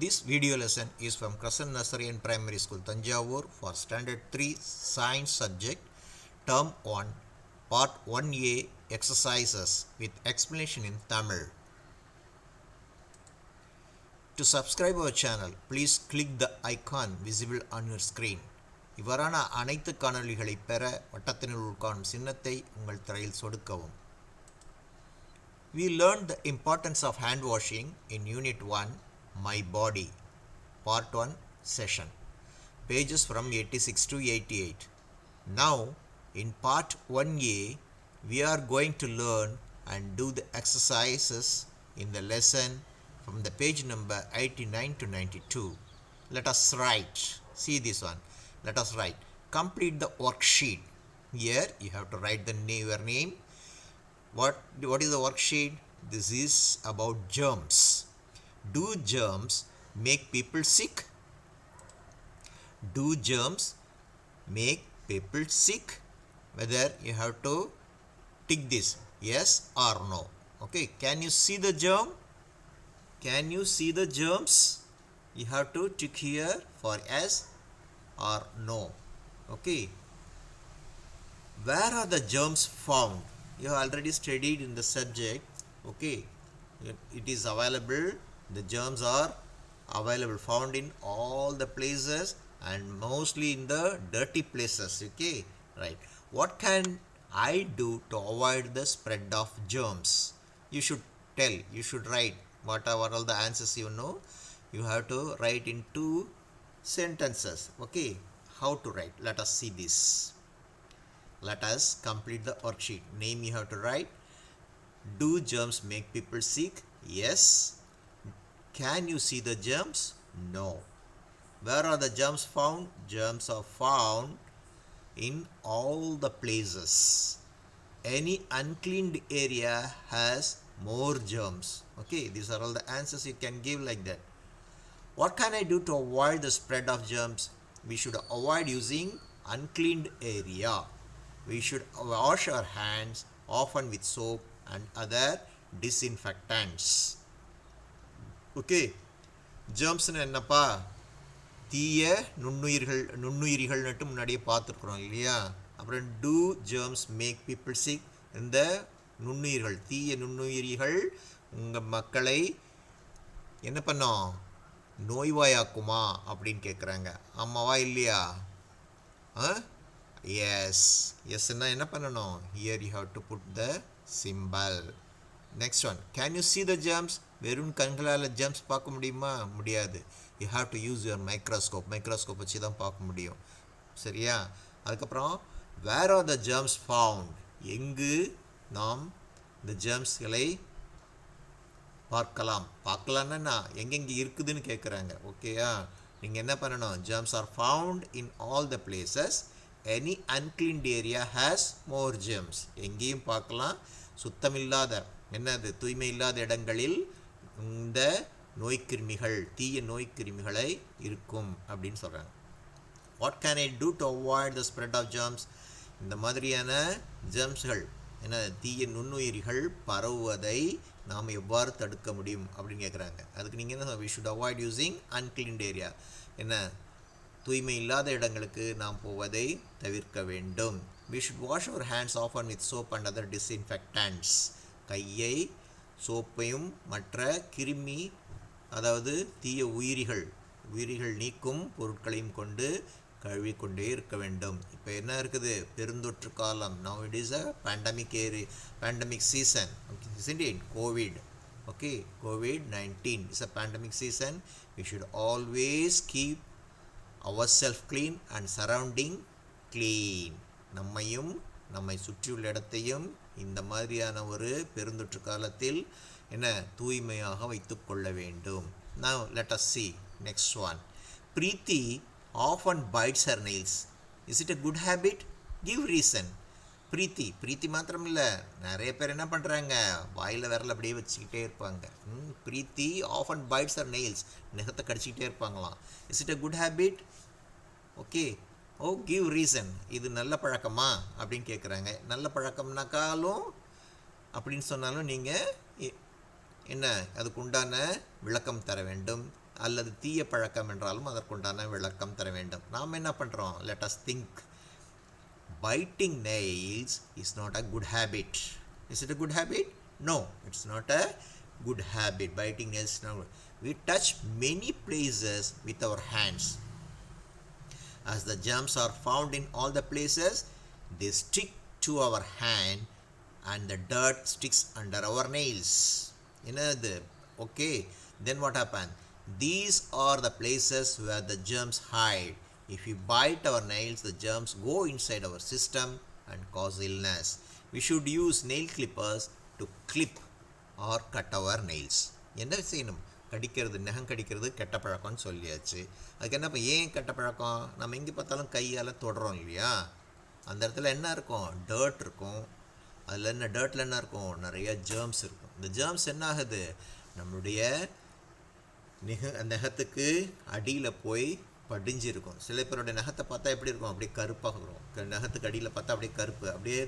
This video lesson is from Crescent Nursery and Primary School, Tanjavur for Standard 3 Science subject, Term 1, Part 1A Exercises with explanation in Tamil. To subscribe our channel, please click the icon visible on your screen. இவ்வாறான அனைத்து காணொளிகளை பெற வட்டத்தினுள் காணும் சின்னத்தை உங்கள் திரையில் சொடுக்கவும். We learned the importance of hand washing in Unit 1, My Body, Part 1 session, pages from 86 to 88. Now, in Part 1A, we are going to learn and do the exercises in the lesson from the page number 89 to 92. Let us write. See this one. Let us write. Complete the worksheet. Here, you have to write your name. What is the worksheet? This is about germs. Do germs make people sick? Do germs make people sick? Whether you have to tick this, yes or no. Okay, can you see the germ? Can you see the germs? You have to tick here for yes or no. Okay. Where are the germs found? You have already studied in the subject. Okay, it is available. The germs are available, found in all the places and mostly in the dirty places. Okay, right. What can I do to avoid the spread of germs? You should tell, you should write whatever all the answers you know. You have to write in 2 sentences. Okay, how to write? Let us see this. Let us complete the worksheet. Name you have to write. Do germs make people sick? Yes. Can you see the germs? No. Where are the germs found? Germs are found in all the places. Any uncleaned area has more germs. Okay, these are all the answers you can give like that. What can I do to avoid the spread of germs? We should avoid using uncleaned area. We should wash our hands often with soap and other disinfectants. Okay, germs என்னப்பா? தீய நுண்ணுயிரிகள் நட்டு முன்னாடியே பார்த்துருக்குறோம் இல்லையா? அப்புறம் do germs make people sick? இந்த நுண்ணுயிர்கள், தீய நுண்ணுயிரிகள் உங்கள் மக்களை என்ன பண்ணோம்? நோய்வாயாக்குமா அப்படின்னு கேட்குறாங்க. ஆமாவா இல்லையா? எஸ். எஸ்ன்னா என்ன பண்ணணும்? Here you have to put the symbol. Next one, can you see the germs? வெறும் கண்களால் ஜெர்ம்ஸ் பார்க்க முடியுமா? முடியாது. You have to use your microscope. Microscope வச்சு தான் பார்க்க முடியும். சரியா? அதுக்கப்புறம் where are the germs found? எங்கு நாம் இந்த ஜெர்ம்ஸ்களை பார்க்கலாம்? பார்க்கலான்னா எங்கெங்கே இருக்குதுன்னு கேட்குறாங்க. ஓகேயா? நீங்கள் என்ன பண்ணணும்? Germs are found in all the places. Any uncleaned area has more germs. எங்கேயும் பார்க்கலாம். சுத்தமில்லாத, என்னது, தூய்மை இல்லாத இடங்களில் இந்த நோய்க்கிருமிகள், தீய நோய்க்கிருமிகளை இருக்கும் அப்படின்னு சொல்கிறாங்க. What can I do to avoid the spread of germs? இந்த மாதிரியான ஜெர்ம்ஸ்கள், என்ன, தீய நுண்ணுயிரிகள் பரவுவதை நாம் எவ்வாறு தடுக்க முடியும் அப்படின்னு கேட்குறாங்க. அதுக்கு நீங்கள் என்ன, we should avoid using uncleaned area. என்ன, தூய்மை இல்லாத இடங்களுக்கு நாம் போவதை தவிர்க்க வேண்டும். We should wash our hands often with soap and other disinfectants. கையை சோப்பையும் மற்ற கிருமி, அதாவது தீய உயிரிகள் நீக்கும் பொருட்களையும் கொண்டு கழுவிக்கொண்டே இருக்க வேண்டும். இப்போ என்ன இருக்குது? பெருந்தொற்று காலம். Now it is a pandemic season. Okay, isn't it? COVID. Okay, COVID-19 is a pandemic season. We should always keep ourselves clean and surrounding clean. நம்மையும் நம்மை சுற்றியுள்ள இடத்தையும் இந்த மாதிரியான ஒரு பெருந்தொற்று காலத்தில் என்ன, தூய்மையாக வைத்துக் கொள்ள வேண்டும். Now let us see next one. Preeti often bites her nails. Is it a good habit? Give reason. பிரீத்தி மாத்திரம் இல்லை, நிறைய பேர் என்ன பண்ணுறாங்க? வாயில் விரல் அப்படியே வச்சுக்கிட்டே இருப்பாங்க. Preethi often bites her nails. நெகத்தை கடிச்சிக்கிட்டே இருப்பாங்களாம். Is it a good habit? Okay. Oh, give reason. இது நல்ல பழக்கமா அப்படின்னு கேட்குறாங்க. நல்ல பழக்கம்னாக்காலும் அப்படின்னு சொன்னாலும் நீங்கள் என்ன, அதுக்கு உண்டான விளக்கம் தர வேண்டும். அல்லது தீய பழக்கம் என்றாலும் அதற்குண்டான விளக்கம் தர வேண்டும். நாம் என்ன பண்ணுறோம்? Let us think. Biting nails is not a good habit. Is it a good habit? No, it's not a good habit. Biting nails is not good. We touch many places with our hands. As the germs are found in all the places, they stick to our hand and the dirt sticks under our nails. Okay, then what happened? These are the places where the germs hide. If we bite our nails, the germs go inside our system and cause illness. We should use nail clippers to clip or cut our nails. என்ன செய்யணும்? கடிக்கிறது, நகம் கடிக்கிறது கெட்ட பழக்கம்னு சொல்லியாச்சு. அதுக்கு என்ன, ஏன் கெட்ட பழக்கம்? நம்ம எங்கே பார்த்தாலும் கையால் தொடுறோம் இல்லையா? அந்த இடத்துல என்ன இருக்கும்? டர்ட் இருக்கும். அதில் என்ன, டர்ட்டில் என்ன இருக்கும்? நிறைய ஜேர்ம்ஸ் இருக்கும். இந்த ஜேர்ம்ஸ் என்ன ஆகுது? நம்மளுடைய நகத்துக்கு அடியில் போய் படிஞ்சிருக்கும். சில பேருடைய நகத்தை பார்த்தா எப்படி இருக்கும்? அப்படியே கருப்பாக இருக்கும். நகத்துக்கு அடியில் பார்த்தா அப்படியே கருப்பு, அப்படியே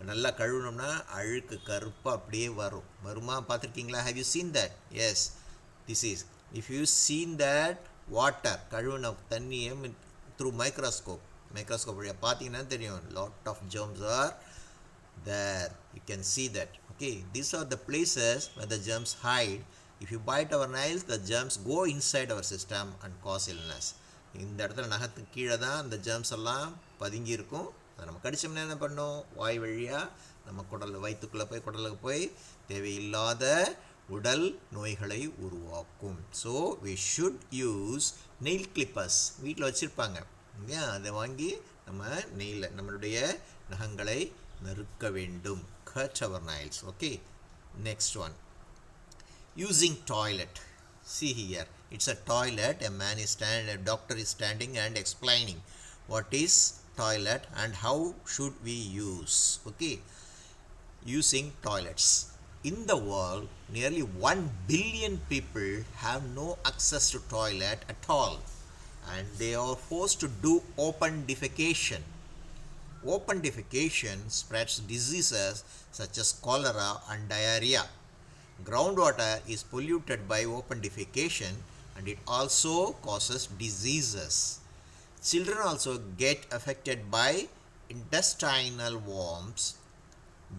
நல்லா கழுவினோம்னா அழுக்கு கருப்பாக அப்படியே வருமா? பார்த்துருக்கீங்களா? Have you seen that? Yes, this is, if you seen that water, கழுவின தண்ணியை த்ரூ மைக்ரோஸ்கோப் வழியாக பார்த்தீங்கன்னா தெரியும், லாட் ஆஃப் germs are there. You can see that. Okay, these are the places where the germs hide. If you bite our nails, the germs go inside our system and cause illness. இந்த இடத்துல நகத்துக்கு கீழே தான் அந்த germs எல்லாம் பதுங்கி இருக்கும். அதை நம்ம கடிச்சோம்னா என்ன பண்ணோம்? வாய் வழியாக நம்ம வயிற்றுக்குள்ளே போய் குடலுக்கு போய் தேவையில்லாத உடல் நோய்களை உருவாக்கும். So we should use nail clippers. வீட்டில் வச்சுருப்பாங்க இல்லையா? அதை வாங்கி நம்ம நம்மளுடைய நகங்களை நறுக்க வேண்டும். Cut our nails. Okay, next one. Using toilet. See here, it's a toilet. A doctor is standing and explaining what is toilet and how should we use. Okay, using toilets. In the world, nearly 1 billion people have no access to toilet at all, and they are forced to do open defecation. Open defecation spreads diseases such as cholera and diarrhea. Groundwater is polluted by open defecation and it also causes diseases. Children also get affected by intestinal worms,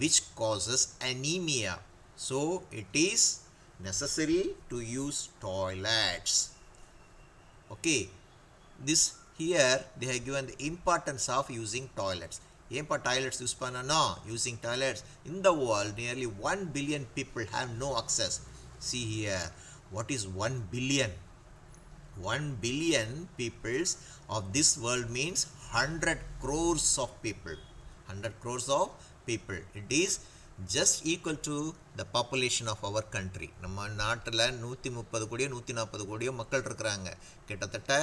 which causes anemia. So it is necessary to use toilets. Okay, this here they have given the importance of using toilets. ஏன்பா toilets use பண்ணணும்? Using toilets. In the world, nearly 1 billion people have no access. See here, what is 1 billion? 1 billion peoples of this world means 100 crores of people. 100 crores of people. It is just equal to the population of our country. நம்ம நாட்டில் 130 கோடியோ 140 கோடியோ மக்கள் இருக்கிறாங்க. கிட்டத்தட்ட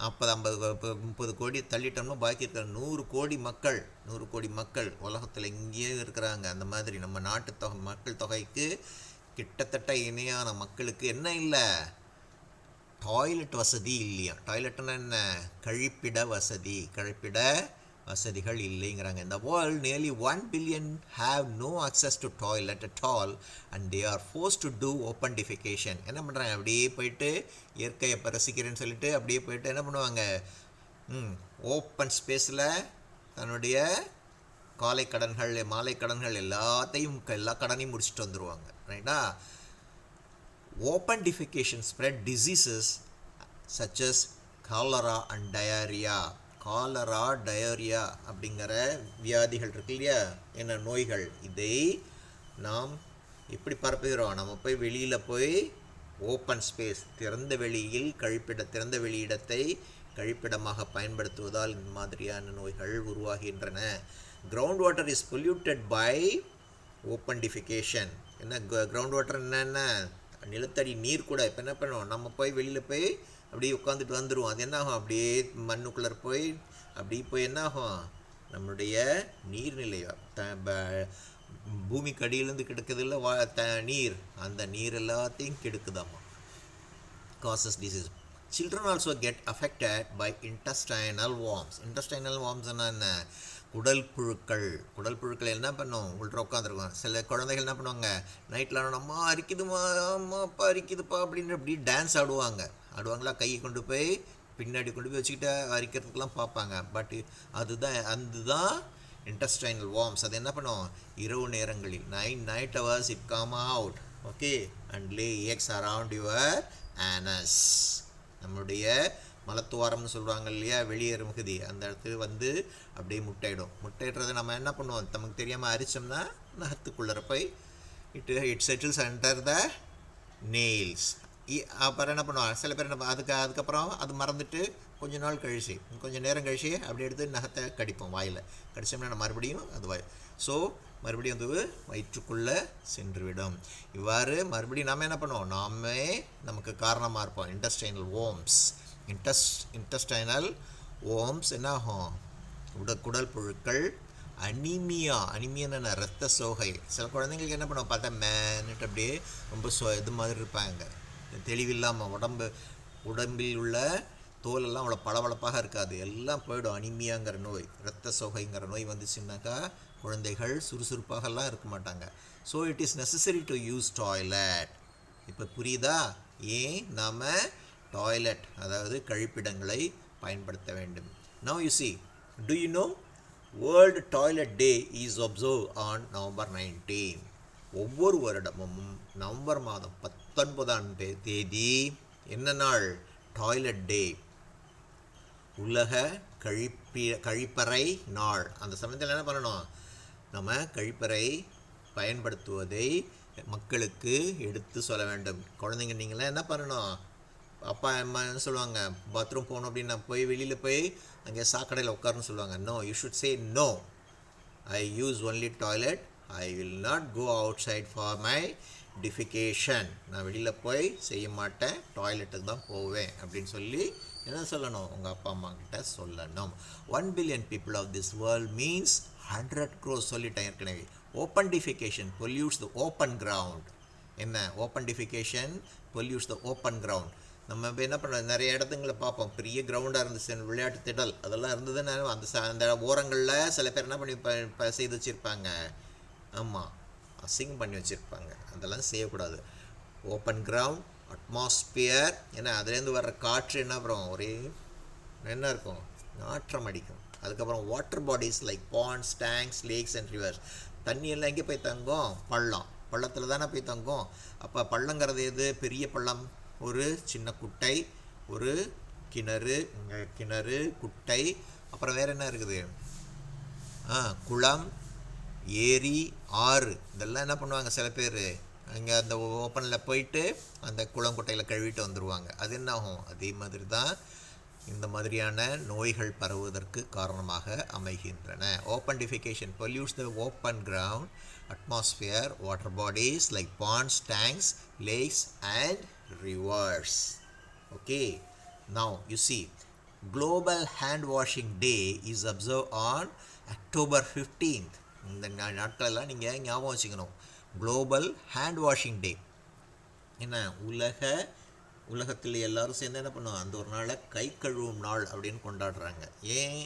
40-50-30 கோடி தள்ளிட்டோம்னா பாக்கி இருக்கிற 100 கோடி மக்கள் உலகத்தில் எங்கேயே இருக்கிறாங்க. அந்த மாதிரி நம்ம நாட்டு மக்கள் தொகைக்கு கிட்டத்தட்ட இணையான மக்களுக்கு என்ன இல்லை? டாய்லெட் வசதி இல்லையா? டாய்லெட்னா என்ன? கழிப்பிட வசதிகள் இல்லைங்கிறாங்க. இந்த world nearly 1 billion have no access to toilet at all and they are forced to do open defecation. என்ன பண்ணுறாங்க? அப்படியே போயிட்டு இயற்கையை ரசிக்கிறேன்னு சொல்லிட்டு அப்படியே போயிட்டு என்ன பண்ணுவாங்க? ஓப்பன் ஸ்பேஸில் தன்னுடைய காலை கடன்கள் மாலை கடன்கள் எல்லா கடனையும் முடிச்சுட்டு வந்துடுவாங்க. ரைட்டா? Open defecation spread diseases such as cholera and diarrhea. Cholera, diarrhoea அப்படிங்கிற வியாதிகள் இருக்கு இல்லையா? என்ன நோய்கள்? இதை நாம் எப்படி பரப்புகிறோம்? நம்ம போய் வெளியில் போய் ஓப்பன் ஸ்பேஸ், திறந்த வெளியிடத்தை கழிப்பிடமாக பயன்படுத்துவதால் இந்த மாதிரியான நோய்கள் உருவாகின்றன. Ground water is polluted by open defecation. என்ன கிரவுண்ட் வாட்டர்? என்னென்ன நிலத்தடி நீர் கூட. இப்போ என்ன பண்ணுவோம்? நம்ம போய் வெளியில் போய் அப்படியே உட்காந்துட்டு வந்துடுவோம். அது என்ன ஆகும்? அப்படியே மண்ணுக்குள்ளே போய் என்ன ஆகும்? நம்மளுடைய நீர்நிலை பூமிக்கு அடியிலேருந்து கிடைக்குதில்ல நீர், அந்த நீர் எல்லாத்தையும் கெடுக்குதாமா. Causes disease. Children also get affected by intestinal worms. Intestinal worms என்ன? குடல் புழுக்கள். குடல் புழுக்கள் என்ன பண்ணும், உள்ள உட்காந்துருக்கும். சில குழந்தைகள் என்ன பண்ணுவாங்க, நைட்டில் ஆனால் அம்மா அரிக்குதுமா, அம்மா அப்பா அரிக்குதுப்பா அப்படின்னு அப்படி டான்ஸ் ஆடுவாங்களா, கையை கொண்டு போய் பின்னாடி கொண்டு போய் வச்சுக்கிட்டு அரிக்கிறதுக்கெலாம் பார்ப்பாங்க. பட் அதுதான் இன்டெஸ்டைனல் வார்ம்ஸ். அது என்ன பண்ணும், இரவு நேரங்களில் night hours it come out, okay, and lay eggs around your anus. நம்மளுடைய மலத்துவாரம்னு சொல்லுவாங்க இல்லையா, வெளியேறும் பகுதி, அந்த இடத்துல வந்து அப்படியே முட்டையிடுறதை நம்ம என்ன பண்ணுவோம், நமக்கு தெரியாமல் அரிச்சோம்னா நகத்துக்குள்ளே போய் it settles under the nails. அப்புறம் என்ன பண்ணுவாங்க சில பேர், என்ன அதுக்கப்புறம் அது மறந்துட்டு கொஞ்சம் நேரம் கழிச்சு அப்படி எடுத்து நகத்தை கடிப்போம், வாயில் கடிச்சோம்னா நம்ம மறுபடியும் அது ஸோ மறுபடியும் வந்து வயிற்றுக்குள்ளே சென்றுவிடும். இவ்வாறு மறுபடியும் நாம் என்ன பண்ணுவோம், நமக்கு காரணமாக இருப்போம். இன்டெஸ்டைனல் வார்ம்ஸ் என்ன ஆகும், குடல் புழுக்கள். அனிமியான்னு இரத்த சோகை. சில குழந்தைங்களுக்கு என்ன பண்ணுவோம், பார்த்தா மேன்னுட்டு அப்படியே ரொம்ப இது மாதிரி இருப்பாங்க, தெளிவில்லாமல். உடம்பில் உள்ள தோலெல்லாம் அவ்வளோ பளபளப்பாக இருக்காது, எல்லாம் போயிடும். அனிமியாங்கிற நோய், இரத்த சோகைங்கிற நோய் வந்துச்சுன்னாக்கா குழந்தைகள் சுறுசுறுப்பாகலாம் இருக்க மாட்டாங்க. So it is necessary to use toilet. இப்போ புரியுதா, ஏன் நாம் டாய்லெட் அதாவது கழிப்பிடங்களை பயன்படுத்த வேண்டும். Now you see, do you know World Toilet Day is observed on November 19. ஒவ்வொரு வருடமும் நவம்பர் மாதம் 19ஆம் தேதி என்ன நாள், டாய்லெட் டே, உலக கழிப்பறை நாள். அந்த சமயத்தில் என்ன பண்ணணும், நம்ம கழிப்பறை பயன்படுத்துவதை மக்களுக்கு எடுத்து சொல்ல வேண்டும். குழந்தைங்க நீங்களாம் என்ன பண்ணணும், அப்பா அம்மா என்ன சொல்லுவாங்க, பாத்ரூம் போகணும் அப்படின்னா வெளியில் போய் அங்கே சாக்கடையில் உட்காருன்னு சொல்லுவாங்க. No, you should say no, I use only toilet, I will not go outside for my defecation. நான் வெளியில் போய் செய்ய மாட்டேன், டாய்லெட்டுக்கு தான் போவேன் அப்படின்னு சொல்லி என்ன சொல்லணும், உங்கள் அப்பா அம்மா கிட்ட சொல்லணும். 1 billion people of this world means 100 crores சொல்லிட்டேன் ஏற்கனவே. Open defecation pollutes the open ground. என்ன open defecation pollutes the open ground. நம்ம இப்போ என்ன பண்ணுறோம், நிறைய இடத்துங்களை பார்ப்போம், பெரிய கிரவுண்டாக இருந்துச்சு, விளையாட்டு திடல் அதெல்லாம் இருந்ததுன்னா அந்த ஓரங்களில் சில பேர் என்ன பண்ணி செய்து வச்சுருப்பாங்க, ஆமாம், அசிங்கம் பண்ணி வச்சுருப்பாங்க. அதெல்லாம் செய்யக்கூடாது. ஓப்பன் கிரவுண்ட், அட்மாஸ்பியர், ஏன்னா அதுலேருந்து வர்ற காற்று என்ன அப்புறம் ஒரே என்ன இருக்கும், நாற்றம் அடிக்கும். அதுக்கப்புறம் water bodies like ponds, tanks, lakes and rivers. தண்ணியெல்லாம் எங்கே போய் தங்கும், பள்ளத்தில் தானே போய் தங்கும். அப்போ பள்ளங்கிறது எது, பெரிய பள்ளம், ஒரு சின்ன குட்டை, ஒரு கிணறு குட்டை, அப்புறம் வேறு என்ன இருக்குது, குளம், ஏரி, ஆறு. இதெல்லாம் என்ன பண்ணுவாங்க சில பேர், அங்கே அந்த ஓப்பனில் போயிட்டு அந்த குளங்குட்டையில் கழுவிட்டு வந்துடுவாங்க. அது என்ன ஆகும், அதே மாதிரி தான் இந்த மாதிரியான நோய்கள் பரவுவதற்கு காரணமாக அமைகின்றன. Open defecation pollutes the open ground, atmosphere, water bodies like ponds, tanks, lakes and rivers. Okay, now you see, Global Hand Washing Day is observed on October 15th. இந்த நாட்களெல்லாம் நீங்கள் ஞாபகம் வச்சுக்கணும். குளோபல் ஹேண்ட் வாஷிங் டே என்ன, உலகத்தில் எல்லாரும் சேர்ந்து என்ன பண்ணுவோம், அந்த ஒரு நாளை கை கழுவும் நாள் அப்படின்னு கொண்டாடுறாங்க. ஏன்,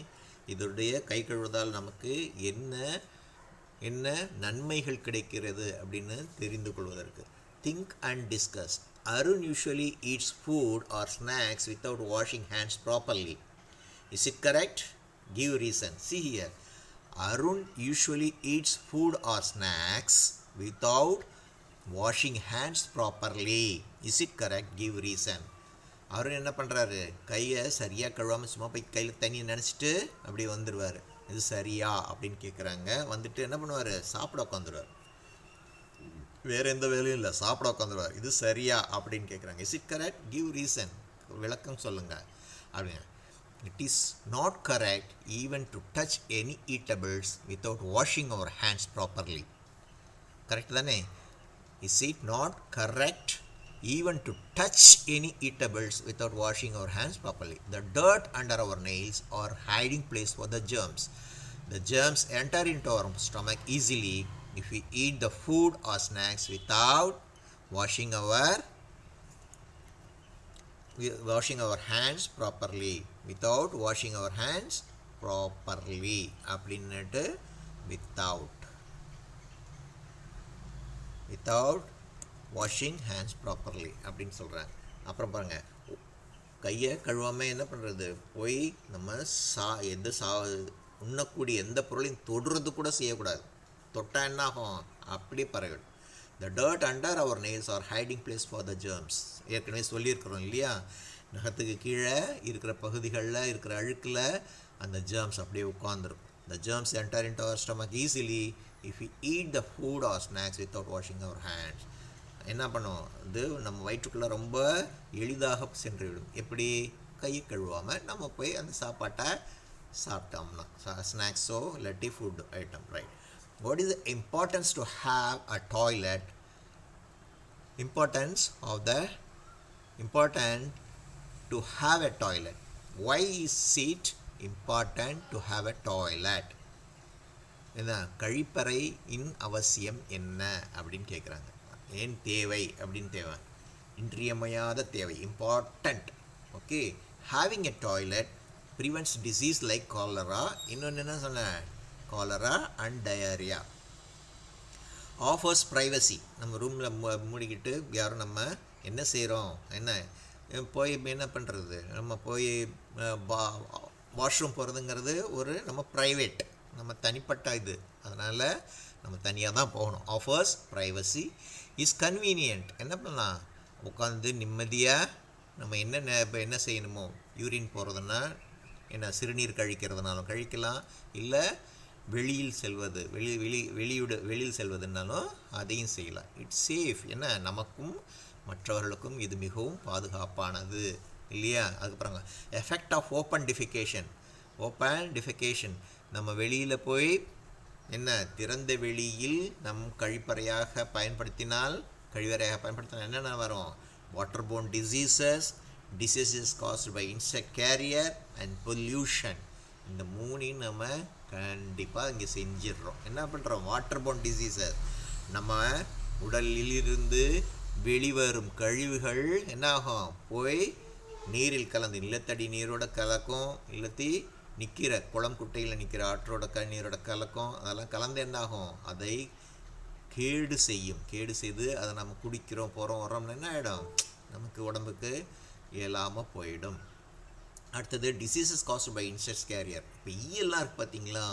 இதோடைய கை கழுவுவதால் நமக்கு என்ன நன்மைகள் கிடைக்கிறது அப்படின்னு தெரிந்து கொள்வதற்கு. Think and discuss. Arun usually eats food or snacks without washing hands properly. Is it correct? Give reason. See here. Arun usually eats food or snacks without washing hands properly. Is it correct? Give reason. Arun என்ன பண்ணுறாரு, கையை சரியாக கழுவாமல் சும்மா போய் கையில் தண்ணியை நினச்சிட்டு அப்படி வந்துடுவார். இது சரியா அப்படின்னு கேட்குறாங்க. வந்துட்டு என்ன பண்ணுவார், சாப்பிட உட்காந்துருவார். வேறு எந்த வேலையும் இல்லை, சாப்பிட உட்காந்துருவார். இது சரியா அப்படின்னு கேட்குறாங்க. Is it correct? Give reason, விளக்கம் சொல்லுங்கள் அப்படின்னு. It is not correct even to touch any eatables without washing our hands properly. Correct தானே? Is it not correct even to touch any eatables without washing our hands properly? The dirt under our nails are hiding place for the germs. The germs enter into our stomach easily if we eat the food or snacks without washing our hands properly. Without washing our hands properly அப்படின்னுட்டு without washing hands properly அப்படின்னு சொல்கிறாங்க. அப்புறம் பாருங்கள், கையை கழுவாமல் என்ன பண்ணுறது, போய் நம்ம உண்ணக்கூடிய எந்த பொருளையும் தொடுறது கூட செய்யக்கூடாது. தொட்டால் என்ன ஆகும், அப்படியே பரவிடும். The dirt under our nails are hiding place for the germs. ஏற்கனவே சொல்லியிருக்கிறோம் இல்லையா, நகத்துக்கு கீழே இருக்கிற பகுதிகளில் இருக்கிற அழுக்கில் அந்த ஜெர்ம்ஸ் அப்படியே உட்காந்துருக்கும். The germs enter into our stomach easily if you eat the food or snacks without washing our hands. என்ன பண்ணும், இது நம்ம வயிற்றுக்குள்ளே ரொம்ப எளிதாக சென்றுவிடும். எப்படி, கையை கழுவாமல் நம்ம போய் அந்த சாப்பாட்டை சாப்பிட்டோம்னா, ஸ்நாக்ஸோ இல்லாட்டி food item, right. What is the importance to have a toilet? Importance to have a toilet. Why is it important to have a toilet? என்ன கழிப்பறை அவசியம் என்ன அப்படின்னு கேட்குறாங்க. ஏன் தேவை அப்படின்னு தேவை, இன்றியமையாத தேவை, important. Okay, having a toilet prevents disease like cholera, இன்னொன்று என்ன சொன்னேன், cholera and diarrhoea. Offers privacy. நம்ம ரூமில் மூடிக்கிட்டு யாரும் நம்ம என்ன செய்கிறோம், என்ன போய் என்ன பண்ணுறது, நம்ம போய் வாஷ்ரூம் போகிறதுங்கிறது ஒரு நம்ம ப்ரைவேட், நம்ம தனிப்பட்ட இது, அதனால் நம்ம தனியாக தான் போகணும். Offers privacy. Is convenient. என்ன பண்ணலாம், உட்காந்து நிம்மதியாக நம்ம என்ன செய்யணுமோ, யூரின் போகிறதுனா என்ன, சிறுநீர் கழிக்கிறதுனாலும் கழிக்கலாம், இல்லை வெளியில் செல்வது வெளியில் செல்வதுனாலும் அதையும் செய்யலாம். It's safe. என்ன, நமக்கும் மற்றவர்களுக்கும் இது மிகவும் பாதுகாப்பானது இல்லையா. அதுக்கப்புறம் எஃபெக்ட் ஆஃப் ஓப்பன் டிஃபிகேஷன். நம்ம வெளியில் போய் என்ன, திறந்த வெளியில் நம் கழிவறையாக பயன்படுத்தினால் என்னென்ன வரும், water borne diseases caused by insect carrier and pollution. இந்த மூணையும் நம்ம கண்டிப்பாக இங்கே செஞ்சிடுறோம். என்ன பண்ணுறோம், வாட்டர் போர்ன் டிசீசஸ், நம்ம உடலிலிருந்து வெளிவரும் கழிவுகள் என்னாகும், போய் நீரில் கலந்து நிலத்தடி நீரோட கலக்கும், இல்லாட்டி நிற்கிற குளம் குட்டையில் நிற்கிற ஆற்றோட நீரோட கலக்கும், அதெல்லாம் கலந்து என்னாகும், அதை கேடு செய்து அதை நம்ம குடிக்கிறோம், போகிறோம் வரோம்னா என்ன ஆகிடும், நமக்கு உடம்புக்கு இயலாமல் போயிடும். அடுத்தது diseases caused by insects carrier. இப்போ ஈயெல்லாம் இருக்குது பார்த்தீங்களா,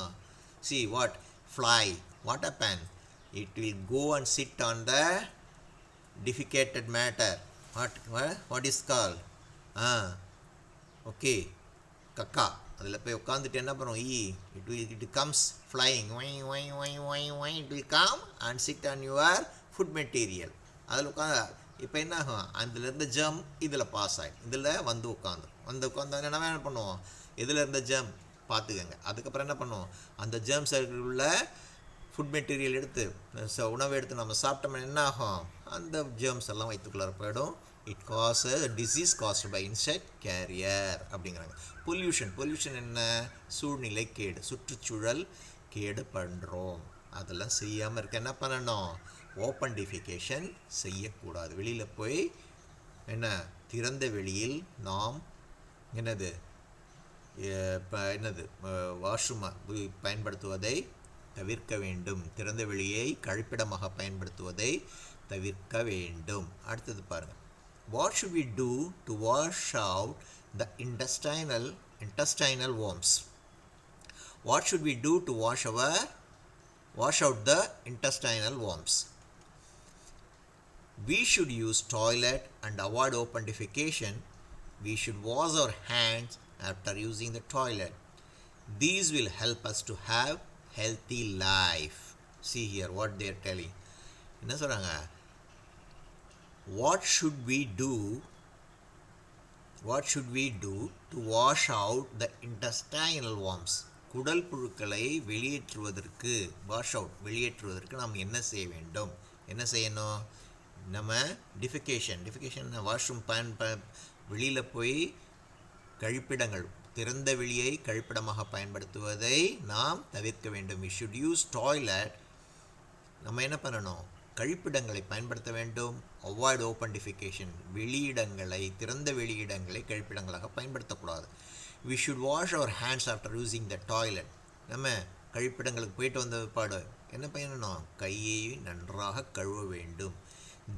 see what fly, what happen, it will go and sit on the defecated matter, what is called okay, கக்கா, அதில் போய் உட்காந்துட்டு என்ன பண்ணும், it comes flying, it will come and sit on your food material. அதில் உட்காந்து இப்போ என்ன ஆகும், அதில் இருந்த ஜம் இதில் பாஸ் ஆகிடும், இதில் வந்து உட்காந்து என்ன பண்ணுவோம், இதில் இருந்த ஜம் பார்த்துக்கங்க. அதுக்கப்புறம் என்ன பண்ணுவோம், அந்த ஜெர்ம்ஸ் உள்ள ஃபுட் மெட்டீரியல் எடுத்து உணவு எடுத்து நம்ம சாப்பிட்டோம்னா என்ன ஆகும், அந்த ஜெர்ம்ஸ் எல்லாம் வயிற்றுக்குள்ளார போயிடும். It cause disease caused by insect carrier அப்படிங்கிறாங்க. பொல்யூஷன் என்ன, சூழ்நிலை கேடு, சுற்றுச்சூழல் கேடு பண்ணுறோம். அதெல்லாம் செய்யாமல் இருக்க என்ன பண்ணணும், ஓப்பன் டிஃபிகேஷன் செய்யக்கூடாது. வெளியில் போய் என்ன, திறந்த வெளியில் நாம் வாஷ்ரூமை பயன்படுத்துவதை தவிர்க்க வேண்டும். திறந்த வெளியை கழிப்பிடமாக பயன்படுத்துவதை தவிர்க்க வேண்டும். அடுத்தது பாருங்கள், what should we do to wash out the intestinal worms? What should we do to wash out the intestinal worms? We should use toilet and avoid open defecation. We should wash our hands after using the toilet. These will help us to have healthy life. See here what they are telling. என்ன சொல்றாங்க, what should we do to wash out the intestinal worms? குடல் புழுக்களை வெளியேற்றுவதற்கு நாம் என்ன செய்ய வேண்டும், என்ன செய்யணும், நம்ம டிஃபிகேஷன் வாஷ்ரூம் வெளியில் போய் கழிப்பிடங்கள், திறந்த வெளியை கழிப்பிடமாக பயன்படுத்துவதை நாம் தவிர்க்க வேண்டும். we should use toilet, நம்ம என்ன பண்ணணும், கழிப்பிடங்களை பயன்படுத்த வேண்டும். அவாய்ட் ஓப்பன் டிஃபிகேஷன், திறந்த வெளியிடங்களை கழிப்பிடங்களாக பயன்படுத்தக்கூடாது. we should wash our hands after using the toilet. நம்ம கழிப்பிடங்களுக்கு போயிட்டு வந்த பாடு என்ன பண்ணணும், கையை நன்றாக கழுவ வேண்டும்.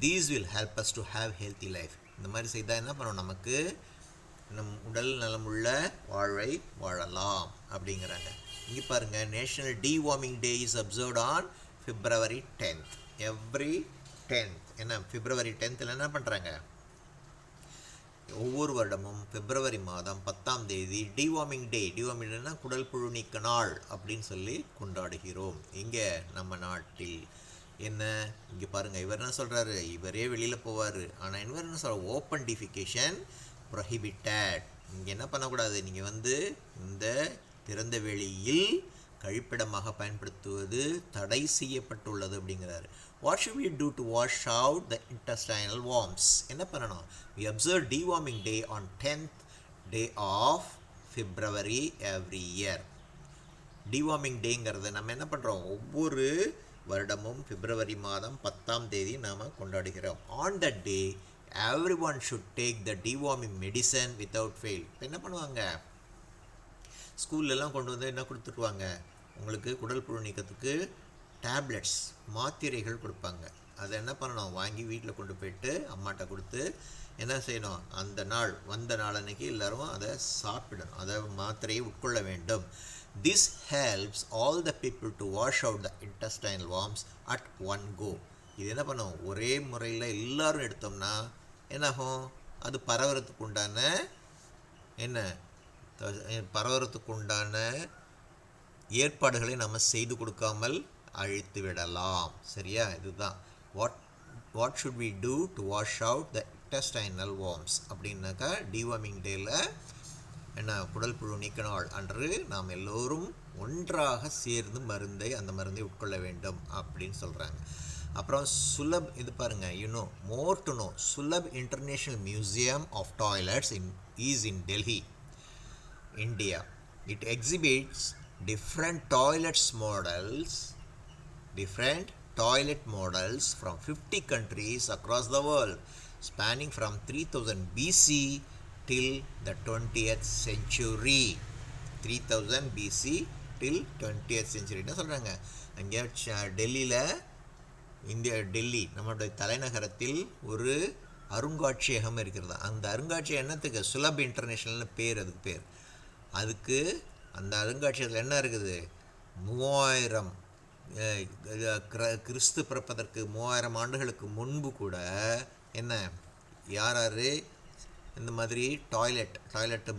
These will help us to have healthy life. இந்த மாதிரி செய்தால் என்ன பண்ணணும், நமக்கு நம் உடல் நலமுள்ள வாழ்வை வாழலாம் அப்படிங்கிறாங்க. இங்கே பாருங்கள், national deworming day is observed on February 10th. Every 10th என்ன February 10th என்ன பண்ணுறாங்க, ஒவ்வொரு வருடமும் பிப்ரவரி மாதம் 10ஆம் தேதி டிவார்மிங் டேனா குடல் புழு நீக்க நாள் அப்படின்னு சொல்லி கொண்டாடுகிறோம். இங்கே நம்ம நாட்டில் என்ன, இங்கே பாருங்கள், இவர் என்ன சொல்கிறாரு, இவரே வெளியில் போவார், ஆனால் இவர் என்ன சொல்கிறார், ஓப்பன் டிஃபிகேஷன் ப்ரொஹிபிட்டட். இங்கே என்ன பண்ணக்கூடாது, நீங்கள் இந்த திறந்த வெளியில் கழிப்பிடமாக பயன்படுத்துவது தடை செய்யப்பட்டுள்ளது அப்படிங்கிறாரு. What should we do to wash out the intestinal worms? என்ன பண்ணணும், we observe deworming day on 10th day of February every year. deworming டேங்கிறது நம்ம என்ன பண்ணுறோம், ஒவ்வொரு வருடமும் பிப்ரவரி மாதம் 10ஆம் தேதி நாம் கொண்டாடுகிறோம். on that day everyone should take the deworming medicine without fail. இப்போ என்ன பண்ணுவாங்க, ஸ்கூல்லலாம் கொண்டு என்ன கொடுத்துருவாங்க, உங்களுக்கு குடல் புழு நீக்கத்துக்கு டேப்லெட்ஸ் மாத்திரைகள் கொடுப்பாங்க. அதை என்ன பண்ணணும், வாங்கி வீட்டில் கொண்டு போயிட்டு அம்மாட்ட கொடுத்து என்ன செய்யணும், அந்த நாள் வந்த நாள் அன்றைக்கி எல்லோரும் அதை சாப்பிடணும், அதை மாத்திரையை உட்கொள்ள வேண்டும். This helps all the people to wash out the intestinal worms at one go. இது என்ன பண்ணும், ஒரே முறையில் எல்லோரும் எடுத்தோம்னா என்னாகும், அது பரவறதுக்கு உண்டான ஏற்பாடுகளை நம்ம செய்து கொடுக்காமல் அழித்து விடலாம். சரியா, இதுதான் what should we do to wash out the intestinal worms அப்படின்னாக்கா, டிவார்மிங் டேயில் என்ன குடல் புழு நீக்க நாள் அன்று நாம் எல்லோரும் ஒன்றாக சேர்ந்து அந்த மருந்தை உட்கொள்ள வேண்டும் அப்படின்னு சொல்கிறாங்க. அப்புறம் சுலப், இது பாருங்கள், more to know, Sulabh international museum of toilets is in Delhi, India. It exhibits different toilet models from 50 countries across the world, spanning from 3000 BC till the 20th century. 3000 BC till 20th century என்ன சொல்கிறாங்க, அங்கே டெல்லி நம்மளுடைய தலைநகரத்தில் ஒரு அருங்காட்சியகம் இருக்கிறது. அந்த அருங்காட்சியகம் என்னத்துக்கு, சுலப் இன்டர்நேஷ்னல்னு அதுக்கு அந்த அருங்காட்சியகத்தில் என்ன இருக்குது, 3000 கிறிஸ்து பிறப்பதற்கு 3000 ஆண்டுகளுக்கு முன்பு கூட என்ன யார் இந்த மாதிரி டாய்லெட்டு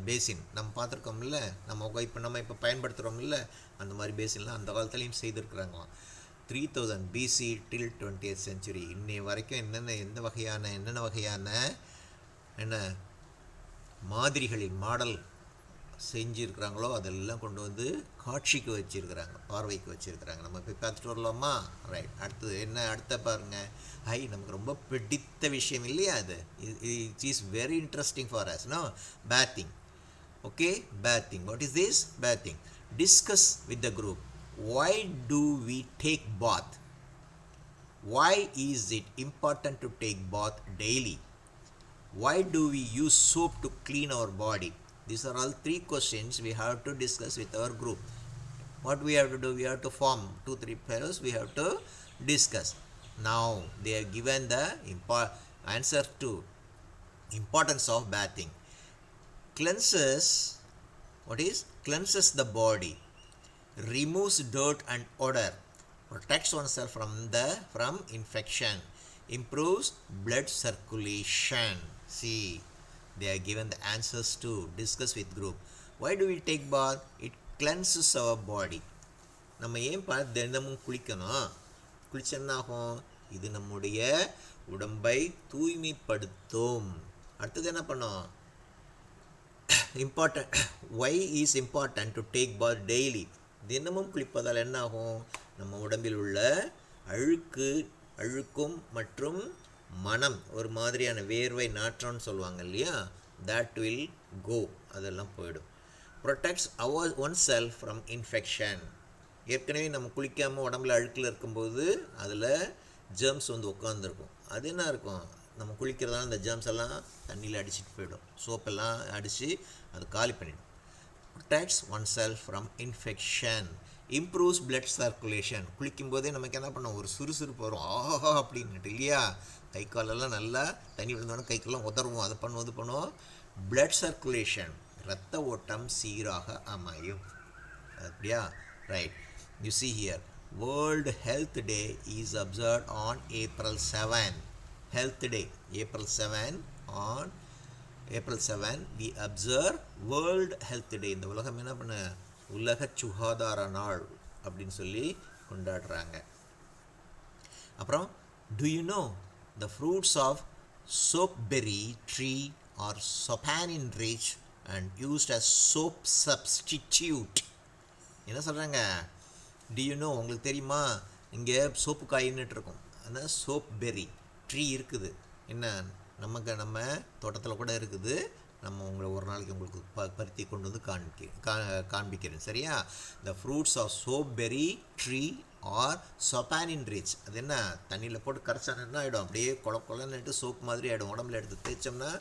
பேசின் நம்ம பார்த்துருக்கோம்ல, நம்ம இப்போ பயன்படுத்துகிறோம்ல, அந்த மாதிரி பேசின்லாம் அந்த காலத்துலேயும் செய்திருக்கிறாங்களாம். 3000 BC till 20th century. இன்னை வரைக்கும் என்னென்ன வகையான மாதிரிகளின் மாடல் செஞ்சுருக்கிறாங்களோ அதெல்லாம் கொண்டு காட்சிக்கு வச்சுருக்கிறாங்க, பார்வைக்கு வச்சுருக்கிறாங்க. நம்ம போய் பார்த்துட்டு வரலாமா? ரைட். அடுத்த பாருங்கள், நமக்கு ரொம்ப பிடித்த விஷயம் இல்லையா அது, it is very interesting for us. Bathing. Okay, bathing. What is this bathing? Discuss with the group. Why do we take bath? Why is it important to take bath daily? Why do we use soap to clean our body? These are all 3 questions we have to discuss with our group. What we have to do? We have to form 2-3 fellows. We have to discuss. Now they are given the answer to importance of bathing. Cleanses. What is? Cleanses the body. Removes dirt and odor, protects oneself from infection, improves blood circulation. See, they are given the answers to discuss with group. Why do we take bath? It cleanses our body. நம்ம ஏன் தினமும் குளிக்கணும்? குளிச்சென்னாகும், இது நம்முடைய உடம்பை தூய்மைப்படுத்தும். அடுத்தது என்ன பண்ணும், why is important to take bath daily? தினமும் குளிப்பதால் என்னாகும், நம்ம உடம்பில் உள்ள அழுக்கும் மற்றும் மனம், ஒரு மாதிரியான வேர்வை நாற்றம்னு சொல்லுவாங்க இல்லையா, that will go, அதெல்லாம் போயிடும். protects oneself from infection. ஏற்கனவே நம்ம குளிக்காமல் உடம்புல அழுக்கில் இருக்கும்போது அதில் ஜெர்ம்ஸ் உட்காந்துருக்கும். அது என்ன இருக்கும், நம்ம குளிக்கிறதால அந்த ஜெர்ம்ஸ் எல்லாம் தண்ணியில் அடிச்சுட்டு போயிடும், சோப்பெல்லாம் அடித்து அது காலி பண்ணிடும். protects oneself from infection, improves blood circulation. குளிக்கும் போதே நமக்கு என்ன பண்ணோம், ஒரு சுறுசுறுப்பு வரும், ஆஹா அப்படின்னுட்டு இல்லையா. கை காலெல்லாம் நல்லா தண்ணி விழுந்தோன்னா கை காலெல்லாம் உதறுவோம், அது பண்ணுவோம். blood circulation, இரத்த ஓட்டம் சீராக அமையும். அப்படியா, right. You see here, World Health Day is observed on April 7. Health Day, April 7. On April 7 we observe World Health Day. இந்த உலகம் என்ன பண்ண, உலக சுகாதார நாள் அப்படின்னு சொல்லி கொண்டாடுறாங்க. அப்புறம், do you know the fruits of soapberry tree are sopanin rich and used as soap substitute? என்ன சொல்கிறாங்க, do you know, உங்களுக்கு தெரியுமா, இங்கே சோப்பு காயின்னுட்டு இருக்கும், அந்த சோப் பெரி ட்ரீ இருக்குது. என்ன, நம்ம தோட்டத்தில் கூட இருக்குது. நம்ம உங்களை ஒரு நாளைக்கு உங்களுக்கு பருத்தி கொண்டு வந்து காண்பிக்கிறேன், சரியா. The fruits of soap berry tree are saponin rich. அது என்ன, தண்ணியில் போட்டு கரைச்சான என்ன ஆகிடும், அப்படியே கொலன்னுட்டு சோப் மாதிரி ஆகிடும். உடம்புல எடுத்து தேய்ச்சோம்னா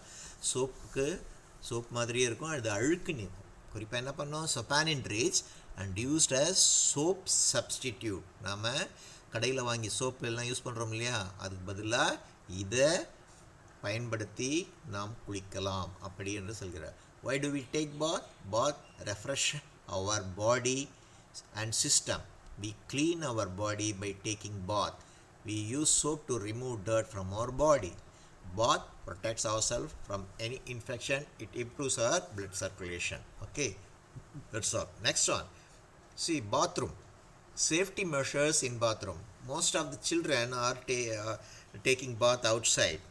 சோப் மாதிரியே இருக்கும், அது அழுக்கு நீக்கும். குறிப்பாக என்ன பண்ணோம், saponin rich and used as soap substitute. நாம் கடையில் வாங்கி சோப்பு எல்லாம் யூஸ் பண்ணுறோம் இல்லையா, அதுக்கு பதிலாக இதை பயன்படுத்தி நாம் குளிக்கலாம் அப்படி என்று சொல்கிறார். Why do we take bath? Bath refresh our body and system. We clean our body by taking bath. We use soap to remove dirt from our body. Bath protects ourselves from any infection. It improves our blood circulation. Okay, that's all. Next one. See, bathroom. Safety measures in bathroom. Most of the children are taking bath outside.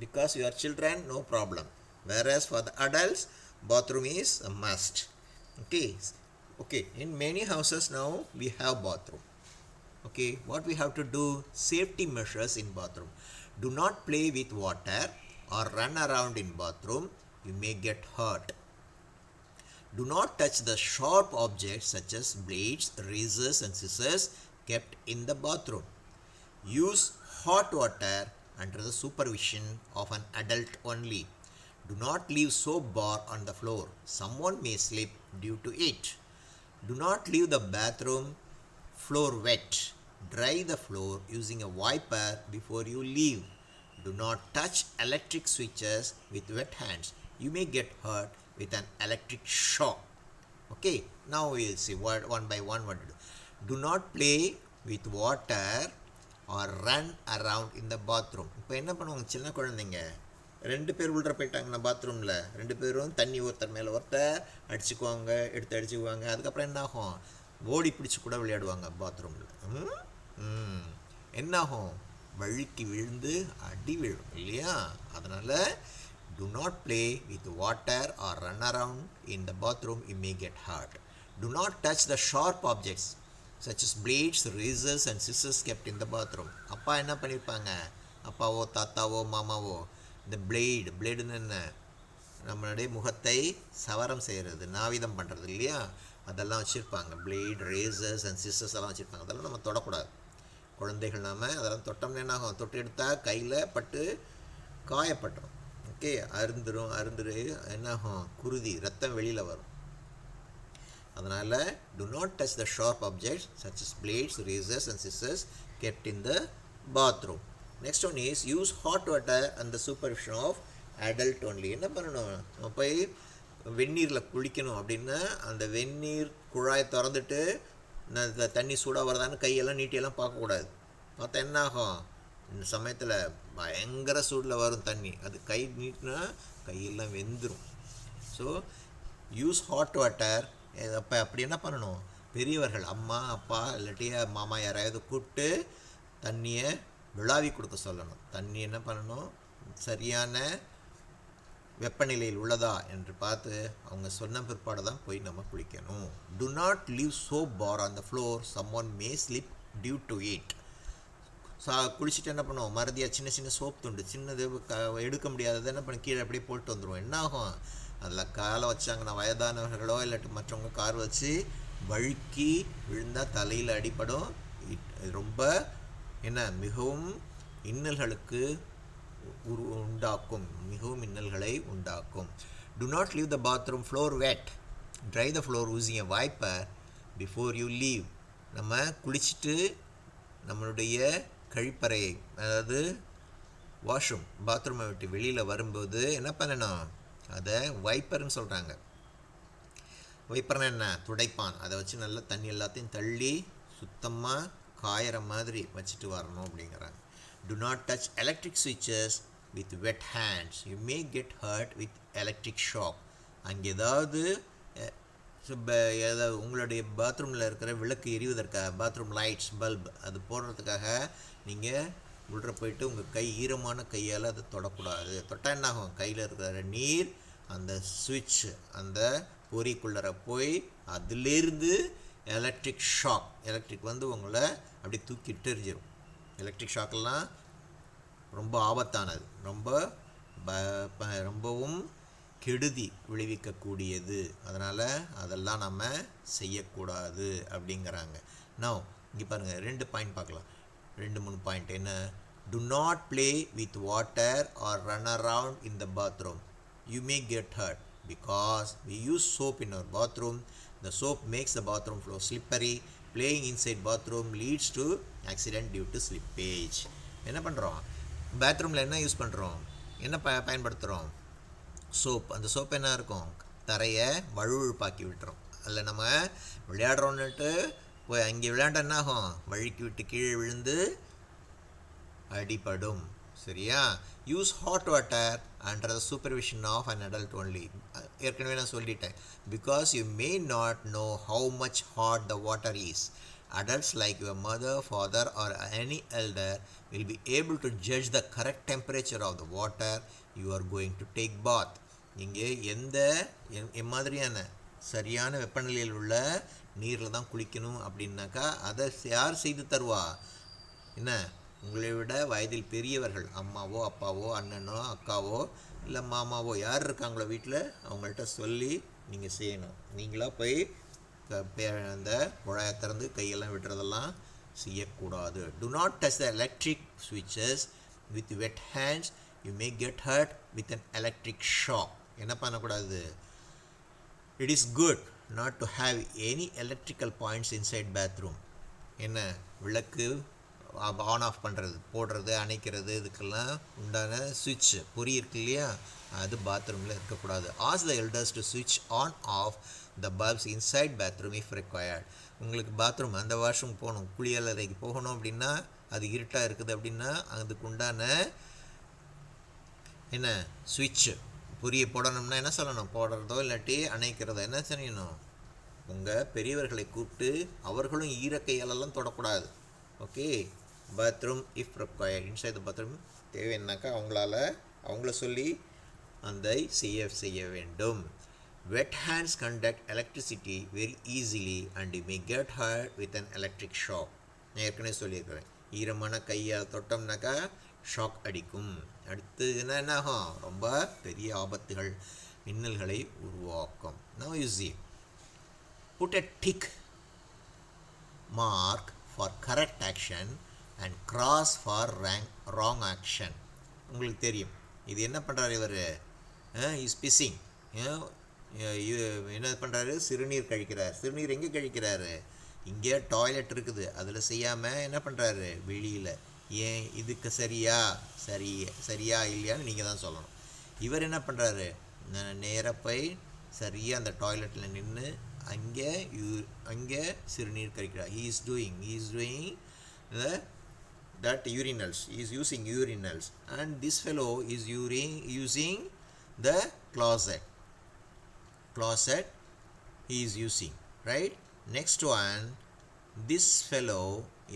Because you are children, no problem. Whereas for the adults, bathroom is a must. Okay. In many houses now we have bathroom. Okay, what we have to do? Safety measures in bathroom. Do not play with water or run around in bathroom. You may get hurt. Do not touch the sharp objects such as blades, razors and scissors kept in the bathroom. Use hot water under the supervision of an adult only. Do not leave soap bar on the floor. Someone may slip due to it. Do not leave the bathroom floor wet. Dry the floor using a wiper before you leave. Do not touch electric switches with wet hands. You may get hurt with an electric shock. Okay, now we will see one by one what to do. Do not play with water or run around in the bathroom. இப்போ என்ன பண்ணுவாங்க, சின்ன குழந்தைங்க 2 பேர் உள்ள போயிட்டாங்கன்னா பாத்ரூமில் 2 பேரும் தண்ணி ஒருத்தர் மேலே ஒருத்தர் அடிச்சுக்குவாங்க. அதுக்கப்புறம் என்ன ஆகும், ஓடி பிடிச்சி கூட விளையாடுவாங்க பாத்ரூமில். என்னாகும், வழுக்கி விழுந்து அடி விழும் இல்லையா. அதனால் do not play with water or run around in the bathroom. You may get hurt. Do not touch the sharp objects such as blades, razors and scissors kept in the bathroom. அப்பா என்ன பண்ணியிருப்பாங்க, அப்பாவோ தாத்தாவோ மாமாவோ, இந்த பிளேடுன்னு என்ன, நம்மளுடைய முகத்தை சவரம் செய்கிறது, நாவிதம் பண்ணுறது இல்லையா, அதெல்லாம் வச்சுருப்பாங்க. பிளேட், ரேசர்ஸ் அண்ட் சிஸ்ஸர்ஸ் எல்லாம் வச்சுருப்பாங்க. அதெல்லாம் நம்ம தொடக்கூடாது. குழந்தைகள் நாம் அதெல்லாம் தொட்டோம்னா என்ன ஆகும், தொட்டு எடுத்தால் கையில் பட்டு காயப்பட்டுரும். ஓகே, அருந்துரு என்னாகும், குருதி, ரத்தம் வெளியில் வரும். அதனால் do not touch the sharp objects such as blades, razors and scissors kept in the bathroom. Next one is use hot water and the supervision of adult only. என்ன பண்ணணும், நம்ம போய் வெந்நீரில் குளிக்கணும் அப்படின்னா அந்த வெந்நீர் குழாயை திறந்துட்டு தண்ணி சூடாக வரதான்னு கையெல்லாம் நீட்டியெல்லாம் பார்க்கக்கூடாது. பார்த்தா என்ன ஆகும், இந்த சமயத்தில் பயங்கர சூடில் வரும் தண்ணி, அது கை நீட்டினா கையெல்லாம் வெந்துடும். So use hot water. அப்போ அப்படி என்ன பண்ணணும், பெரியவர்கள் அம்மா அப்பா இல்லாட்டி மாமா யாராவது கூப்பிட்டு தண்ணியை விழாவி கொடுக்க சொல்லணும். தண்ணி என்ன பண்ணணும், சரியான வெப்பநிலையில் உள்ளதா என்று பார்த்து அவங்க சொன்ன பிற்பாடு தான் போய் நம்ம குளிக்கணும். Do not leave soap bar on the floor. Someone may slip due to it. குளிச்சுட்டு என்ன பண்ணுவோம், மறதியாக சின்ன சோப் துண்டு சின்னது எடுக்க முடியாதது என்ன பண்ண கீழே அப்படியே போட்டு வந்துடுவோம். என்ன ஆகும், அதில் காலை வச்சாங்கன்னா வயதானவர்களோ இல்லாட்டி மற்றவங்க கார் வச்சு வழுக்கி விழுந்தால் தலையில் அடிப்படும். ரொம்ப மிகவும் இன்னல்களுக்கு மிகவும் இன்னல்களை உண்டாக்கும். Do not leave the bathroom floor wet. Dry the floor using a wiper before you leave. நம்ம குளிச்சுட்டு நம்மளுடைய கழிப்பறை அதாவது வாஷ்ரூம் பாத்ரூமை விட்டு வெளியில் வரும்போது என்ன பண்ணணும், அதை வைப்பர்னு சொல்கிறாங்க. வைப்பர்னா என்ன, துடைப்பான். அதை வச்சு நல்லா தண்ணி எல்லாத்தையும் தள்ளி சுத்தமாக காயிற மாதிரி வச்சுட்டு வரணும் அப்படிங்கிறாங்க. Do not touch electric switches with wet hands. You may get hurt with electric shock. அங்கே ஏதாவது உங்களுடைய பாத்ரூமில் இருக்கிற விளக்கு எரிவதற்காக பாத்ரூம் லைட்ஸ் பல்ப் அது போடுறதுக்காக நீங்கள் உள்ள போயிட்டு உங்கள் கை ஈரமான கையால் அதை தொடக்கூடாது. தொட்டால் என்ன ஆகும், கையில் இருக்கிற நீர் அந்த சுவிட்ச் அந்த பொறிக்குள்ளற போய் அதிலேருந்து எலக்ட்ரிக் ஷாக், எலக்ட்ரிக் வந்து உங்களை அப்படி தூக்கிட்டு எரிஞ்சிடும். எலக்ட்ரிக் ஷாக்கெல்லாம் ரொம்ப ஆபத்தானது, ரொம்பவும் கெடுதி விளைவிக்கக்கூடியது. அதனால் அதெல்லாம் நம்ம செய்யக்கூடாது அப்படிங்கிறாங்க. நான் இங்கே பாருங்கள் 2 பாயிண்ட் பார்க்கலாம், 2-3 பாயிண்ட். என்ன, do not play with water or run around in the bathroom. You may get hurt because we use soap in our bathroom. The soap makes the bathroom floor slippery. Playing inside bathroom leads to accident due to slippage. என்ன பண்ணுறோம், பாத்ரூமில் என்ன use பண்ணுறோம், என்ன பயன்படுத்துகிறோம், soap. அந்த soap என்ன இருக்கும், தரையை வழுவழுப்பாக்கி விட்டுறோம். அதில் நம்ம விளையாடுறோன்னுட்டு போய் அங்கே விளையாண்ட என்ன ஆகும், வழுக்கி விட்டு கீழே விழுந்து அடிபடும். சரியா? Use hot water under the supervision of an adult only. ஏற்கனவே நான் சொல்லிட்டேன். Because you may not know how much hot the water is. Adults like your mother, father or any elder will be able to judge the correct temperature of the water you are going to take bath. இங்கே எம்மாதிரியான சரியான வெப்பநிலையில் உள்ள நீரில் தான் குளிக்கணும் அப்படின்னாக்கா அதை யார் செய்து தருவா, என்ன, உங்களை விட வயதில் பெரியவர்கள், அம்மாவோ அப்பாவோ அண்ணனோ அக்காவோ இல்லை மாமாவோ யார் இருக்காங்களோ வீட்டில் அவங்கள்ட்ட சொல்லி நீங்கள் செய்யணும். நீங்களாக போய் அந்த குழாயை திறந்து கையெல்லாம் விட்டுறதெல்லாம் செய்யக்கூடாது. Do not touch the electric switches with wet hands. You may get hurt with an electric shock. என்ன பண்ணக்கூடாது, it is good not to have any electrical points inside bathroom. என்ன, விளக்கு ஆன் ஆஃப் பண்ணுறது, போடுறது, அணைக்கிறது, இதுக்கெல்லாம் உண்டான சுவிட்ச் பொறி இருக்கு இல்லையா, அது பாத்ரூமில் இருக்கக்கூடாது. Ask the elders to switch on off the bulbs inside bathroom if required. உங்களுக்கு பாத்ரூம் அந்த வாஷ்ரூம் போகணும், குளியலறைக்கு போகணும் அப்படின்னா அது இருட்டாக இருக்குது அப்படின்னா அதுக்கு உண்டான என்ன சுவிட்சு பொரியை போடணும்னா என்ன சொல்லணும், போடுறதோ இல்லாட்டி அணைக்கிறதோ என்ன செய்யணும், உங்கள் பெரியவர்களை கூப்பிட்டு அவர்களும் ஈரக்கையாலெல்லாம் தொடக்கூடாது. Okay, bathroom if required inside the bathroom தேவைன்னாக்கா அவங்கள சொல்லி அந்த செய்ய வேண்டும். Wet hands conduct electricity very easily and you may get hurt with an electric shock. நான் ஏற்கனவே சொல்லியிருக்கிறேன், ஈரமான கையால் தொட்டோம்னாக்கா ஷாக் அடிக்கும். அடுத்து என்ன ஆகும், ரொம்ப பெரிய ஆபத்துகள் மின்னல்களை உருவாக்கும். Now you see, put a tick mark for correct action and cross for wrong action. உங்களுக்கு தெரியும் இது என்ன பண்ணுறாரு இவர், இஸ் பிசிங், என்ன பண்ணுறாரு, சிறுநீர் கழிக்கிறார். சிறுநீர் எங்கே கழிக்கிறாரு, இங்கே டாய்லெட் இருக்குது, அதில் செய்யாமல் என்ன பண்ணுறாரு வெளியில். ஏன், இதுக்கு சரியா இல்லையான்னு நீங்கள் தான் சொல்லணும். இவர் என்ன பண்ணுறாரு, நேராக போய் சரியாக அந்த டாய்லெட்டில் நின்று அங்கே சிறுநீர் கழிக்கிறார். he is doing that urinals, he is using urinals, and this fellow is using the closet he is using, right? Next one, this fellow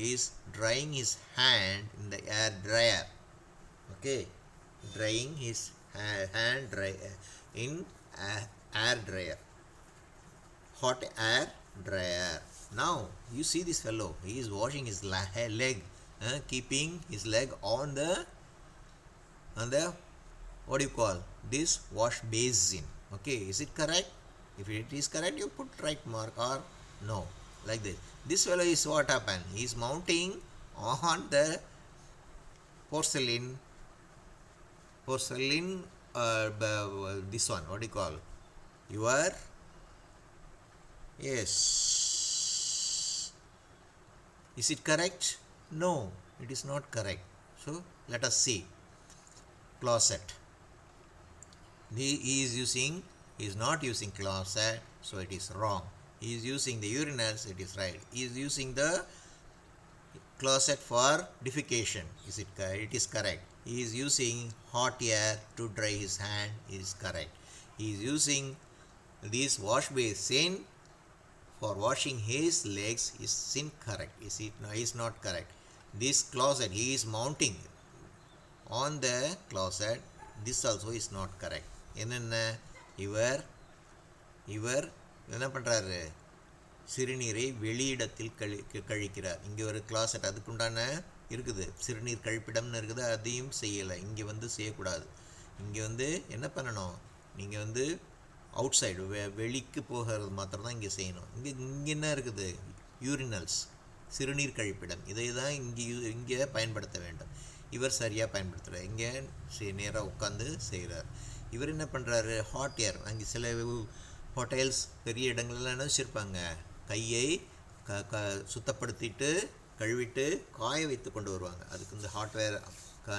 is drying his hand in the air dryer. Okay, drying his hand in air dryer, hot air dryer. Now you see this fellow, he is washing his leg, keeping his leg on the what do you call this, wash basin. Okay, is it correct? If it is correct, you put right mark or no, like this. This fellow is what happened, he is mounting on the porcelain this one, what do you call, your Yes. Is it correct? No, it is not correct. So let us see. Closet. He is not using closet, so it is wrong. He is using the urinals, it is right. He is using the closet for defecation. Is it correct? It is correct. He is using hot air to dry his hand. Is correct. He is using this wash basin for washing his legs. Is incorrect. Is it? No, is not correct. This closet he is mounting on the closet. This also is not correct. என்னென்ன இவர் இவர் என்ன பண்ணுறாரு, சிறுநீரை வெளியிடத்தில் கழிக்கிறார். இங்கே ஒரு closet அதுக்குண்டான இருக்குது, சிறுநீர் கழிப்பிடம்னு இருக்குது, அதையும் செய்யலை. இங்கே வந்து செய்யக்கூடாது. இங்கே வந்து என்ன பண்ணணும், நீங்கள் வந்து அவுட் சைடு வெளிக்கு போகிறது மாத்திரம் தான் இங்கே செய்யணும். இங்கே என்ன இருக்குது, யூரினல்ஸ், சிறுநீர் கழிப்பிடம். இதை தான் இங்கே பயன்படுத்த வேண்டும். இவர் சரியாக பயன்படுத்துகிறார். இங்கே நேராக உட்காந்து செய்கிறார். இவர் என்ன பண்ணுறாரு, ஹாட் ஏர். அங்கே சில ஹோட்டல்ஸ் பெரிய இடங்கள்லாம் என்ன வச்சுருப்பாங்க, கையை சுத்தப்படுத்திட்டு கழுவிட்டு காய வைத்து கொண்டு வருவாங்க. அதுக்கு இந்த ஹாட்வேர்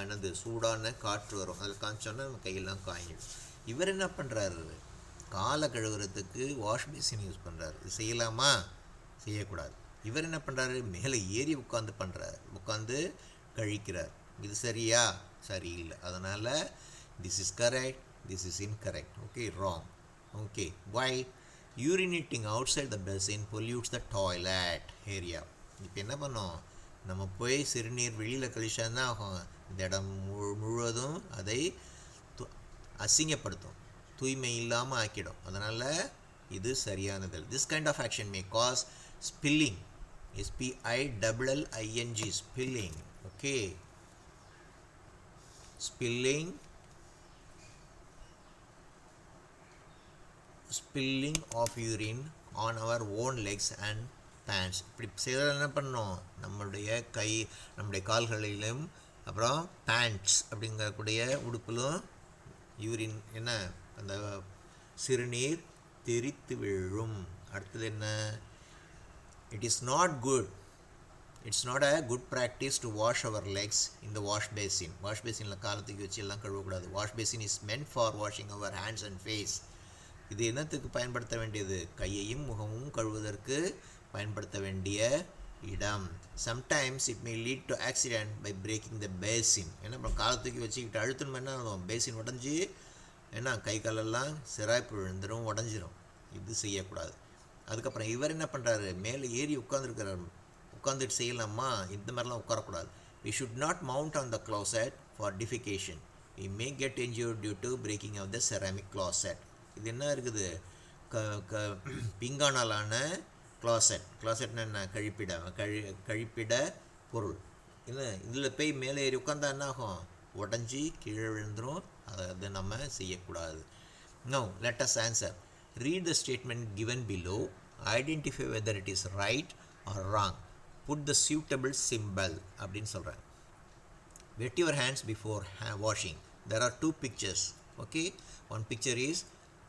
என்னது சூடான காற்று வரும், அதில் காய்ச்சோன்னா நம்ம கையெல்லாம் காயிடும். இவர் என்ன பண்ணுறாரு, காலை கழுவுறதுக்கு வாஷ் பேசின் யூஸ் பண்ணுறாரு. இது செய்யலாமா, செய்யக்கூடாது. இவர் என்ன பண்ணுறாரு, மேலே ஏறி உட்காந்து கழிக்கிறார். இது சரியா, சரியில்லை. அதனால் this is correct, this is incorrect. Okay, wrong. Okay, why? Urinating outside the basin pollutes the toilet area. இப்போ என்ன பண்ணோம், நம்ம போய் சிறுநீர் வெளியில் கழிச்சாதான் ஆகும், இந்த இடம் முழுவதும் அதை அசிங்கப்படுத்தும், தூய்மை இல்லாமல் ஆக்கிடும். அதனால் இது சரியானது. This kind of action may cause spilling. SPILLING, spilling. Okay, spilling of urine on our own legs and pants. இப்படி செய்தால் என்ன பண்ணோம், நம்முடைய கால்களிலும் அப்புறம் பேண்ட்ஸ் அப்படிங்கக்கூடிய உடுப்பிலும் யூரின் என்ன அந்த சிறுநீர் தெரித்து விழும். அடுத்தது என்ன, it is not good, it's not a good practice to wash our legs in the wash basin. Wash பேசினில் காலத்துக்கு வச்சு எல்லாம் கழுவக்கூடாது. Wash basin is meant for washing our hands and face. இது என்னத்துக்கு பயன்படுத்த வேண்டியது, கையையும் முகமும் கழுவுவதற்கு பயன்படுத்த வேண்டிய இடம். Sometimes it may lead to accident by breaking the basin. ஏன்னா அப்புறம் காலத்துக்கு வச்சுக்கிட்டு அழுத்தணும், என்ன ஆகும், பேசின் உடஞ்சி ஏன்னா கை காலெல்லாம் சிராய்ப்பு விழுந்துடும், உடஞ்சிரும். இது செய்யக்கூடாது. அதுக்கப்புறம் இவர் என்ன பண்ணுறாரு, மேலே ஏறி உட்காந்துட்டு செய்யலாமா, இந்த மாதிரிலாம் உட்காரக்கூடாது. We should not mount on the closet for defecation. We may get injured due to breaking of the ceramic closet. இது என்ன இருக்குது, பிங்கானாலான கிளாசெட்னா என்ன, கழிப்பிட பொருள். இல்லை இதில் போய் மேலே ஏறி உட்காந்தா என்ன ஆகும், உடஞ்சி கீழே விழுந்துடும். அதை நம்ம செய்யக்கூடாது. Now let us answer. Read the statement given below. Identify whether it is right or wrong. Put the suitable symbol அப்படின்னு சொல்கிறேன். Wet your hands before washing. There are two pictures. Okay, one picture is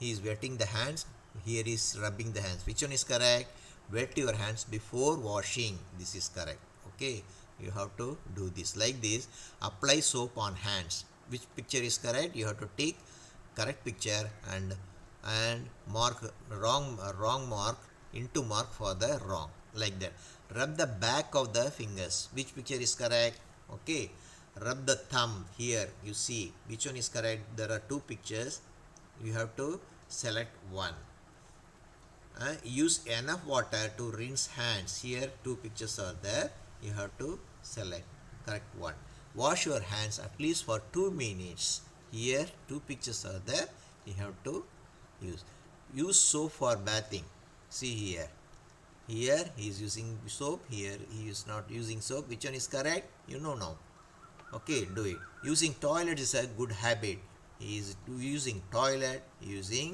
he is wetting the hands, here is rubbing the hands. Which one is correct? Wet your hands before washing. This is correct. Okay, you have to do this like this. Apply soap on hands. Which picture is correct? You have to take correct picture and mark wrong mark into mark for the wrong, like that. Rub the back of the fingers. Which picture is correct? Okay, rub the thumb here. You see which one is correct. There are two pictures, you have to select one. Use enough water to rinse hands. Here two pictures are there, you have to select correct one. Wash your hands at least for 2 minutes. Here two pictures are there, you have to use soap for bathing. See here he is using soap, here he is not using soap. Which one is correct? You know now. Okay, do it. Using toilet is a good habit. He is using toilet, using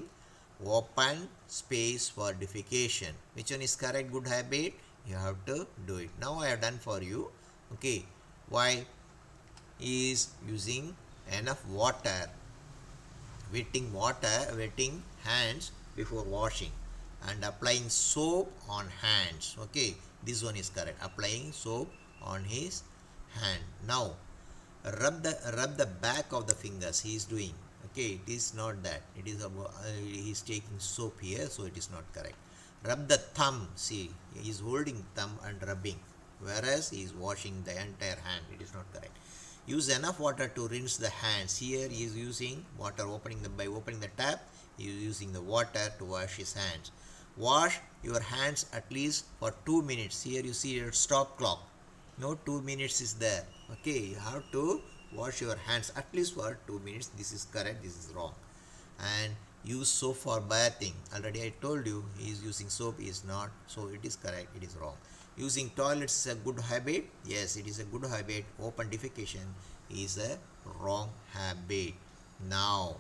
open space for defecation. Which one is correct good habit? You have to do it. Now I have done for you. Okay, why? He is using enough water, wetting hands before washing. and applying soap on hands. Okay, this one is correct. Applying soap on his hand. Now rub the back of the fingers. He is doing. Okay, it is not that. It is about he is taking soap here, so it is not correct. Rub the thumb. See, he is holding thumb and rubbing, whereas he is washing the entire hand. It is not correct. Use enough water to rinse the hands. Here he is using water, by opening the tap. He is using the water to wash his hands. Wash your hands at least for 2 minutes. Here you see your stop clock. No, 2 minutes is there. Okay, you have to wash your hands at least for 2 minutes. This is correct, this is wrong. And use soap for bathing. Already I told you he is using soap, he is not. So it is correct, it is wrong. Using toilets is a good habit. Yes, it is a good habit. Open defecation is a wrong habit. Now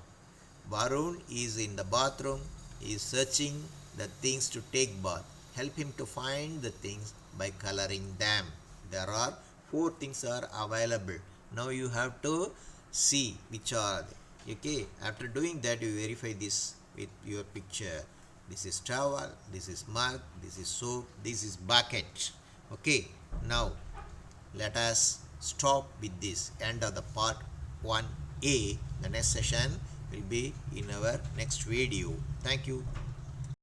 Varun is in the bathroom. He is searching the things to take bath. Help him to find the things by coloring them. There are 4 things are available. Now you have to see which are they. Okay, after doing that you verify this with your picture. This is towel, this is mug, this is soap, this is bucket. Okay, now let us stop with this end of the part 1A. The next session will be in our next video. Thank you.